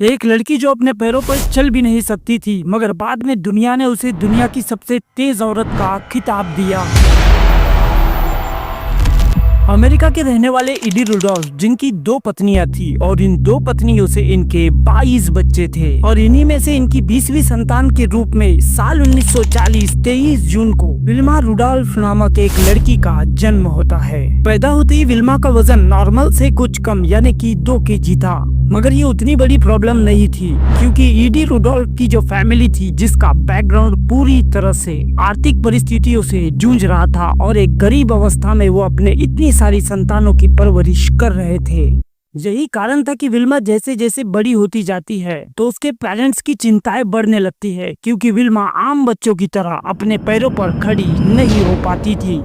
एक लड़की जो अपने पैरों पर चल भी नहीं सकती थी, मगर बाद में दुनिया ने उसे दुनिया की सबसे तेज औरत का खिताब दिया। अमेरिका के रहने वाले एडी रुडोल्फ, जिनकी 2 पत्नियां थी और इन 2 पत्नियों से इनके 22 बच्चे थे और इन्हीं में से इनकी 20वीं संतान के रूप में साल 1940 23 जून को विल्मा रुडोल्फ नामक एक लड़की का जन्म होता है। पैदा होते ही विल्मा का वजन नॉर्मल से कुछ कम यानी कि 2 केजी था, मगर ये उतनी बड़ी प्रॉब्लम नहीं थी क्योंकि एडी रुडोल्फ की जो फैमिली थी, जिसका बैकग्राउंड पूरी तरह से आर्थिक परिस्थितियों से जूझ रहा था और एक गरीब अवस्था में वो अपने इतनी सारी संतानों की परवरिश कर रहे थे। यही कारण था कि विल्मा जैसे जैसे बड़ी होती जाती है तो उसके पेरेंट्स की चिंताएं बढ़ने लगती है क्योंकि विल्मा आम बच्चों की तरह अपने पैरों पर खड़ी नहीं हो पाती थी।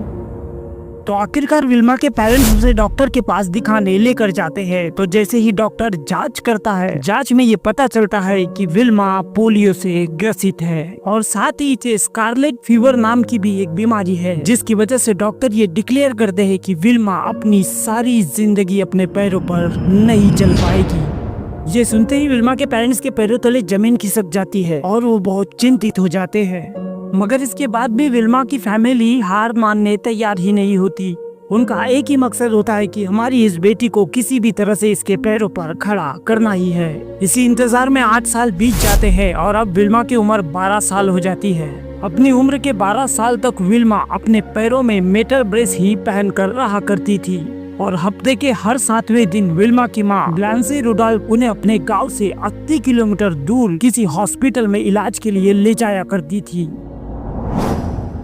तो आखिरकार विल्मा के पेरेंट्स उसे डॉक्टर के पास दिखाने लेकर जाते हैं। तो जैसे ही डॉक्टर जांच करता है, जांच में ये पता चलता है कि विल्मा पोलियो से ग्रसित है और साथ ही इसे स्कारलेट फीवर नाम की भी एक बीमारी है, जिसकी वजह से डॉक्टर ये डिक्लेयर करते हैं कि विल्मा अपनी सारी जिंदगी अपने पैरों पर नहीं चल पाएगी। ये सुनते ही विल्मा के पेरेंट्स के पैरों तले जमीन खिसक जाती है और वो बहुत चिंतित हो जाते हैं। मगर इसके बाद भी विल्मा की फैमिली हार मानने तैयार ही नहीं होती। उनका एक ही मकसद होता है कि हमारी इस बेटी को किसी भी तरह से इसके पैरों पर खड़ा करना ही है। इसी इंतजार में 8 साल बीत जाते हैं और अब विल्मा की उम्र 12 साल हो जाती है। अपनी उम्र के 12 साल तक विल्मा अपने पैरों में मेटल ब्रेस ही पहन कर रहा करती थी और हफ्ते के हर 7वें दिन विल्मा की माँ ब्लांसी रुडोल्फ उन्हें अपने गांव से 80 किलोमीटर दूर किसी हॉस्पिटल में इलाज के लिए ले जाया करती थी।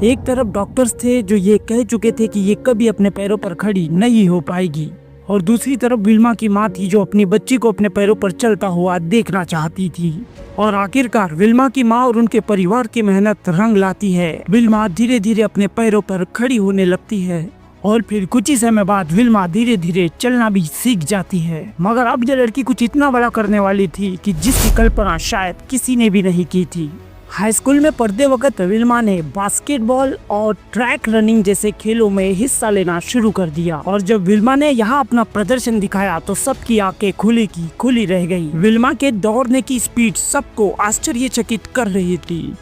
एक तरफ डॉक्टर्स थे जो ये कह चुके थे कि ये कभी अपने पैरों पर खड़ी नहीं हो पाएगी, और दूसरी तरफ विल्मा की माँ थी जो अपनी बच्ची को अपने पैरों पर चलता हुआ देखना चाहती थी। और आखिरकार विल्मा की माँ और उनके परिवार की मेहनत रंग लाती है। विल्मा धीरे धीरे अपने पैरों पर खड़ी होने लगती है और फिर कुछ ही समय बाद विल्मा धीरे धीरे चलना भी सीख जाती है। मगर अब ये लड़की कुछ इतना बड़ा करने वाली थी कि जिसकी कल्पना शायद किसी ने भी नहीं की थी। हाई स्कूल में पढ़ते वक्त विल्मा ने बास्केटबॉल और ट्रैक रनिंग जैसे खेलों में हिस्सा लेना शुरू कर दिया और जब विल्मा ने यहाँ अपना प्रदर्शन दिखाया तो सबकी आंखें खुली की खुली रह गई। विल्मा के दौड़ने की स्पीड सबको आश्चर्यचकित कर रही थी।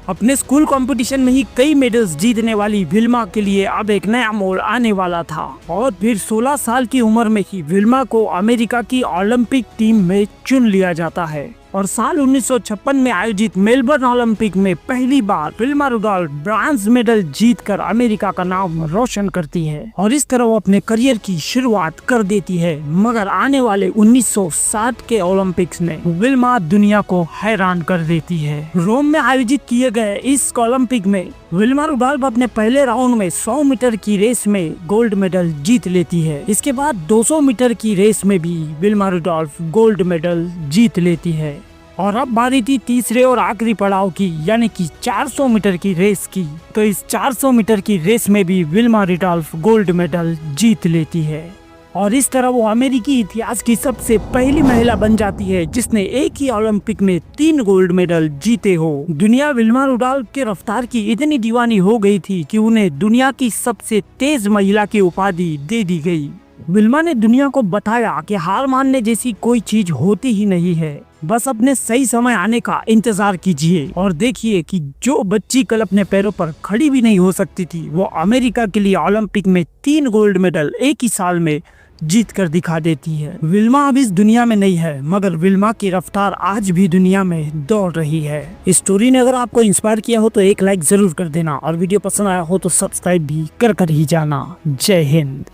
अपने स्कूल कंपटीशन में ही कई मेडल्स जीतने वाली विल्मा के लिए अब एक नया मोड़ आने वाला था और फिर 16 साल की उम्र में ही विल्मा को अमेरिका की ओलंपिक टीम में चुन लिया जाता है और साल 1956 में आयोजित मेलबर्न ओलंपिक में पहली बार विल्मा रुडोल्फ ब्रॉन्ज मेडल जीतकर अमेरिका का नाम रोशन करती है और इस तरह वो अपने करियर की शुरुआत कर देती है। मगर आने वाले 1960 के ओलंपिक्स में विल्मा दुनिया को हैरान कर देती है। रोम में आयोजित किए गए इस ओलंपिक में विल्मा रुडोल्फ अपने पहले राउंड में 100 मीटर की रेस में गोल्ड मेडल जीत लेती है। इसके बाद 200 मीटर की रेस में भी विल्मा रुडोल्फ गोल्ड मेडल जीत लेती है और अब बारी थी तीसरे और आखिरी पड़ाव की, यानी कि 400 मीटर की रेस की। तो इस 400 मीटर की रेस में भी विल्मा रुडोल्फ गोल्ड मेडल जीत लेती है और इस तरह वो अमेरिकी इतिहास की सबसे पहली महिला बन जाती है जिसने एक ही ओलंपिक में 3 गोल्ड मेडल जीते हो। दुनिया विल्मा रुडोल्फ के रफ्तार की इतनी दीवानी हो गई थी कि उन्हें दुनिया की सबसे तेज महिला की उपाधि दे दी गई। विल्मा ने दुनिया को बताया कि हार मानने जैसी कोई चीज होती ही नहीं है, बस अपने सही समय आने का इंतजार कीजिए और देखिए कि जो बच्ची कल अपने पैरों पर खड़ी भी नहीं हो सकती थी, वो अमेरिका के लिए ओलंपिक में 3 गोल्ड मेडल एक ही साल में जीत कर दिखा देती है। विल्मा अब इस दुनिया में नहीं है, मगर विल्मा की रफ्तार आज भी दुनिया में दौड़ रही है। इस स्टोरी ने अगर आपको इंस्पायर किया हो तो एक लाइक जरूर कर देना और वीडियो पसंद आया हो तो सब्सक्राइब भी कर ही जाना। जय हिंद।